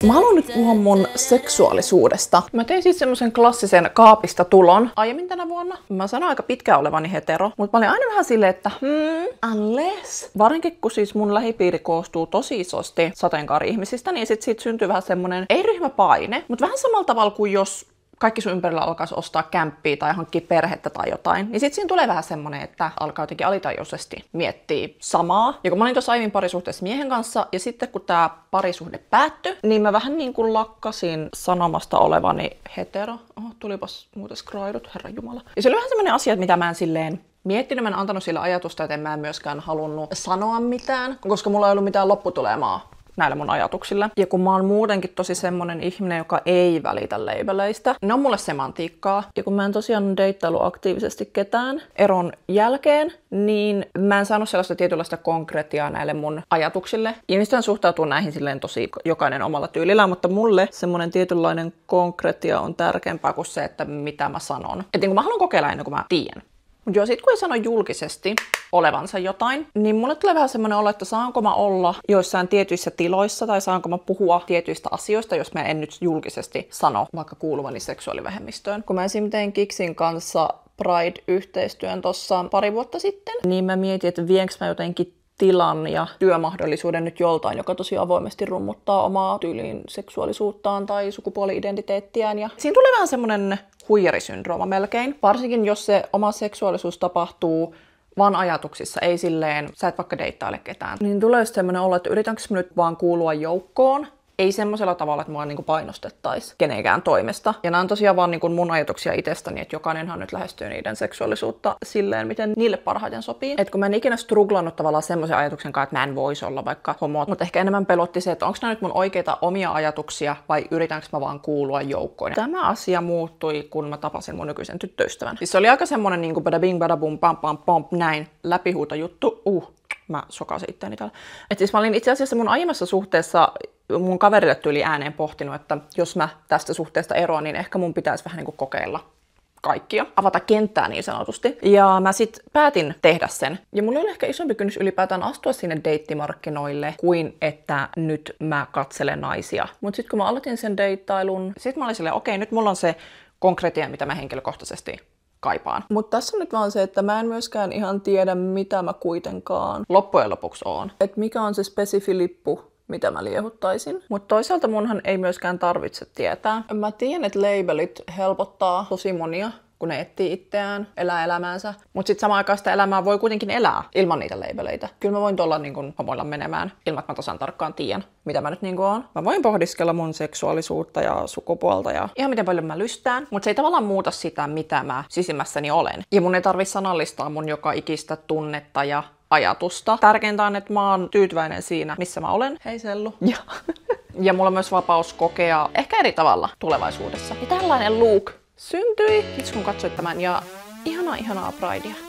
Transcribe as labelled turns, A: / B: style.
A: Mä haluan nyt puhua mun seksuaalisuudesta. Mä tein siis semmosen klassisen kaapista tulon aiemmin tänä vuonna. Mä sanoin aika pitkään olevani hetero, mutta mä olin aina vähän silleen, että unless. Varsinkin kun siis mun lähipiiri koostuu tosi isosti sateenkaari-ihmisistä, niin sit siitä syntyy vähän semmonen, ei ryhmäpaine, mutta vähän samalla tavalla kuin jos kaikki sun ympärillä alkaisi ostaa kämppiä tai hankkia perhettä tai jotain, niin sit siinä tulee vähän semmonen, että alkaa jotenkin alitajuisesti miettiä samaa. Ja kun mä olin tuossa aiemmin parisuhteessa miehen kanssa, ja sitten kun tää parisuhde päättyi, niin mä vähän niin kuin lakkasin sanomasta olevani hetero. Oho, tulipas muuten skraidut, herranjumala. Ja se oli vähän semmonen asia, mitä mä en silleen miettinyt, mä en antanut sille ajatusta, että en mä myöskään halunnut sanoa mitään, koska mulla ei ollut mitään lopputulemaa näille mun ajatuksille. Ja kun mä oon muutenkin tosi semmonen ihminen, joka ei välitä labeleista, ne on mulle semantiikkaa. Ja kun mä en tosiaan deittailu aktiivisesti ketään eron jälkeen, niin mä en saanut sellaista tietynlaista konkretiaa näille mun ajatuksille. Ihmisten suhtautuu näihin silleen tosi jokainen omalla tyylillään, mutta mulle semmonen tietynlainen konkretia on tärkeämpää kuin se, että mitä mä sanon. Et niin kun mä haluan kokeilla ennen kuin mä tiedän. Mutta joo, sit kun ei sano julkisesti olevansa jotain, niin mulle tulee vähän semmoinen olo, että saanko mä olla joissain tietyissä tiloissa tai saanko mä puhua tietyistä asioista, jos mä en nyt julkisesti sano vaikka kuuluvani seksuaalivähemmistöön. Kun mä esim. Tein Kiksin kanssa Pride-yhteistyön tossa pari vuotta sitten, niin mä mietin, että vienkö mä jotenkin tilan ja työmahdollisuuden nyt joltain, joka tosi avoimesti rummuttaa omaa tyyliin seksuaalisuuttaan tai sukupuoli-identiteettiään. Ja siinä tulee vähän semmoinen huijarisyndrooma melkein. Varsinkin jos se oma seksuaalisuus tapahtuu vaan ajatuksissa, ei silleen, sä et vaikka deittaile ketään. Niin tulee semmoinen olo, että yritänkö mä nyt vaan kuulua joukkoon. Ei semmoisella tavalla, että mua niinku painostettaisiin kenenkään toimesta. Ja nämä on tosiaan vaan niinku mun ajatuksia itsestäni, että jokainenhan nyt lähestyy niiden seksuaalisuutta silleen, miten niille parhaiten sopii. Et kun mä en ikinä struglannut tavallaan semmoisen ajatuksen kanssa, että mä en voisi olla vaikka homo, mutta ehkä enemmän pelotti se, että onko nämä nyt mun oikeita omia ajatuksia vai yritänkö mä vaan kuulua joukkoon. Tämä asia muuttui, kun mä tapasin mun nykyisen tyttöystävän. Siis se oli aika semmonen niinku bada bing bada bum pam pam pom näin läpihuuta juttu. Mä sokasin itteeni täällä. Et siis mä olin itse asiassa mun aiemmassa suhteessa mun kaverille tyyli ääneen pohtinut, että jos mä tästä suhteesta eroan, niin ehkä mun pitäisi vähän niin kuin kokeilla kaikkia. Avata kenttää niin sanotusti. Ja mä sit päätin tehdä sen. Ja mulla oli ehkä isompi kynnys ylipäätään astua sinne deittimarkkinoille, kuin että nyt mä katselen naisia. Mut sit kun mä aloitin sen deittailun, sit mä olin silleen, okei, nyt mulla on se konkretia, mitä mä henkilökohtaisesti kaipaan. Mutta tässä on nyt vaan se, että mä en myöskään ihan tiedä, mitä mä kuitenkaan loppujen lopuksi oon. Et mikä on se spesifi lippu, mitä mä liehuttaisin. Mutta toisaalta munhan ei myöskään tarvitse tietää. Mä tiedän, että labelit helpottaa tosi monia, kun ne etsii itseään, elää elämäänsä. Mutta sitten samaan aikaan sitä elämää voi kuitenkin elää ilman niitä labeleita. Kyllä mä voin tuolla niin homoilla menemään, ilman että mä tasan tarkkaan tiedän, mitä mä nyt niin oon. Mä voin pohdiskella mun seksuaalisuutta ja sukupuolta ja ihan miten paljon mä lystään. Mutta se ei tavallaan muuta sitä, mitä mä sisimmässäni olen. Ja mun ei tarvitse sanallistaa mun joka ikistä tunnetta ja ajatusta. Tärkeintä on, että mä oon tyytyväinen siinä, missä mä olen. Hei Sellu. Ja mulla on myös vapaus kokea ehkä eri tavalla tulevaisuudessa. Ja tällainen look syntyi, itse kun katsoit tämän, ja ihanaa Pridea.